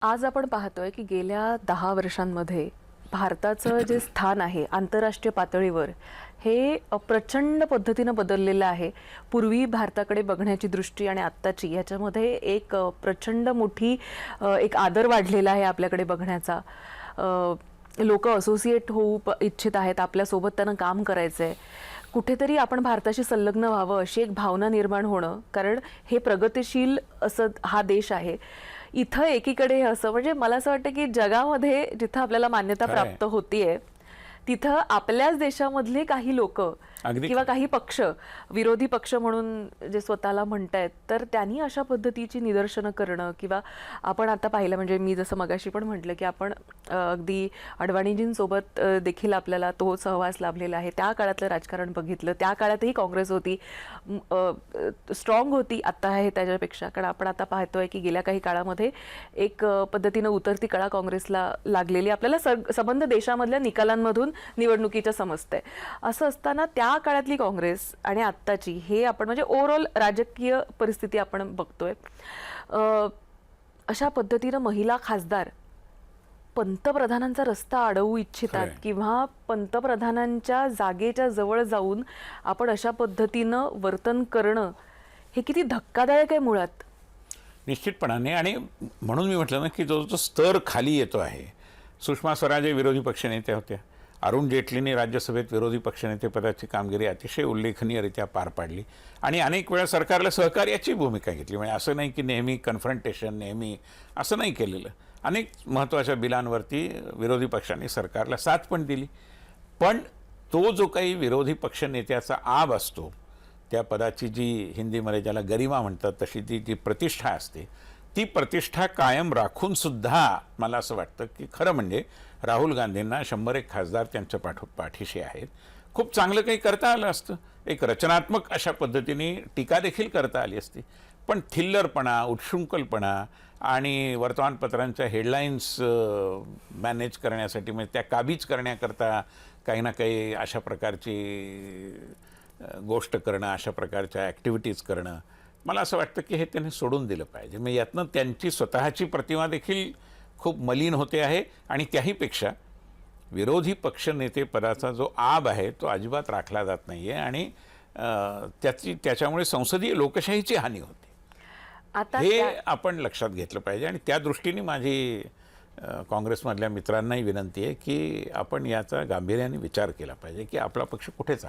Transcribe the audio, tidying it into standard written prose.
आज आपण पाहतोय की गेल्या 10 वर्षांमध्ये भारताचं जे स्थान आहे आंतरराष्ट्रीय पातळीवर हे प्रचंड पद्धतीने बदललेलं आहे. पूर्वी भारताकडे बघण्याची दृष्टी आणि आत्ताची याच्यामध्ये एक प्रचंड मोठी एक आदर वाढलेला आहे आपल्याकडे बघण्याचा. लोक असोसिएट होऊ इच्छित आहेत, आपल्यासोबत त्यांना काम करायचंय. कुठेतरी आपण भारताशी संलग्न व्हावं अशी एक भावना निर्माण होणं, कारण हे प्रगतिशील असं हा देश आहे. इथं एकीकडे हे असं म्हणजे मला असं वाटतं की जगामध्ये जिथं आपल्याला मान्यता प्राप्त होतीये तिथं आपल्याच देशामधले काही लोक किंवा काही पक्ष, विरोधी पक्ष म्हणून जे स्वतःला म्हणतायत, तर त्यांनी अशा पद्धतीची निदर्शनं करणं किंवा आपण आता पाहिलं म्हणजे मी जसं मगाशी पण म्हटलं की आपण अगदी अडवाणीजींसोबत देखील आपल्याला तो सहवास लाभलेला आहे. त्या काळातलं राजकारण बघितलं, त्या काळातही काँग्रेस होती, स्ट्रॉंग होती. आता आहे त्याच्यापेक्षा, कारण आपण आता पाहतोय की गेल्या काही काळामध्ये एक पद्धतीनं उतरती कळा काँग्रेसला लागलेली आपल्याला संबंध देशामधल्या निकालांमधून निवडणुकीच्या समजते. असं असताना त्या काळातली काँग्रेस आणि आत्ताची हे आपण म्हणजे ओव्हरऑल राजकीय परिस्थिती आपण बघतोय. अशा पद्धतीनं महिला खासदार पंतप्रधानांचा रस्ता अडवू इच्छितात किंवा पंतप्रधानांच्या जागेच्या जवळ जाऊन आपण अशा पद्धतीनं वर्तन करणं हे किती धक्कादायक आहे मुळात. निश्चितपणाने. आणि म्हणून मी म्हटलं ना की जो स्तर खाली येतो आहे. सुषमा स्वराज विरोधी पक्षनेत्या होत्या. अरुण जेटलींनी राज्यसभेत विरोधी पक्षनेते पदाची कामगिरी अतिशय उल्लेखनीयरित्या पार पाडली आणि अनेक वेळा सरकारला सहकार्याची भूमिका घेतली. म्हणजे असं नाही की नेहमी कन्फ्रंटेशन, नेहमी असं नाही केलेलं. अनेक महत्त्वाच्या बिलांवरती विरोधी पक्षांनी सरकारला साथ पण दिली. पण तो जो काही विरोधी पक्षनेत्याचा आब असतो, त्या पदाची जी हिंदीमध्ये ज्याला गरिमा म्हणतात तशी ती जी प्रतिष्ठा असते, ती प्रतिष्ठा कायम राखून सुद्धा मला असं वाटतं की खरं म्हणजे राहुल गांधींना 101 खासदार त्यांच्या पाठीशी आहेत. खूप चांगलं काही करता आलं असतं, एक रचनात्मक अशा पद्धतीने टीका देखील करता आली असती. पण थिल्लरपणा, उच्छृंखलपणा आणि वर्तमानपत्रांच्या हेडलाईन्स मॅनेज करण्यासाठी, म्हणजे त्या काबीज करण्याकरता काही ना काही अशा प्रकारची गोष्ट करणं, अशा प्रकारच्या ॲक्टिव्हिटीज करणं, मला असं वाटतं की हे त्यांनी सोडून दिलं पाहिजे. मग यातनं त्यांची स्वतःची प्रतिमा देखील खूप मलिन होते आहे आणि त्याहीपेक्षा विरोधी पक्षनेते पदाचा जो आब आहे तो अजिबात राखला जात नाही आहे आणि त्याच्यामुळे संसदीय लोकशाहीची हानी होते. हे आपण लक्षात घेतलं पाहिजे. आणि त्या दृष्टीने माझी काँग्रेसमधल्या मित्रांनाही विनंती आहे की आपण याचा गांभीर्याने विचार केला पाहिजे की आपला पक्ष कुठे चालला.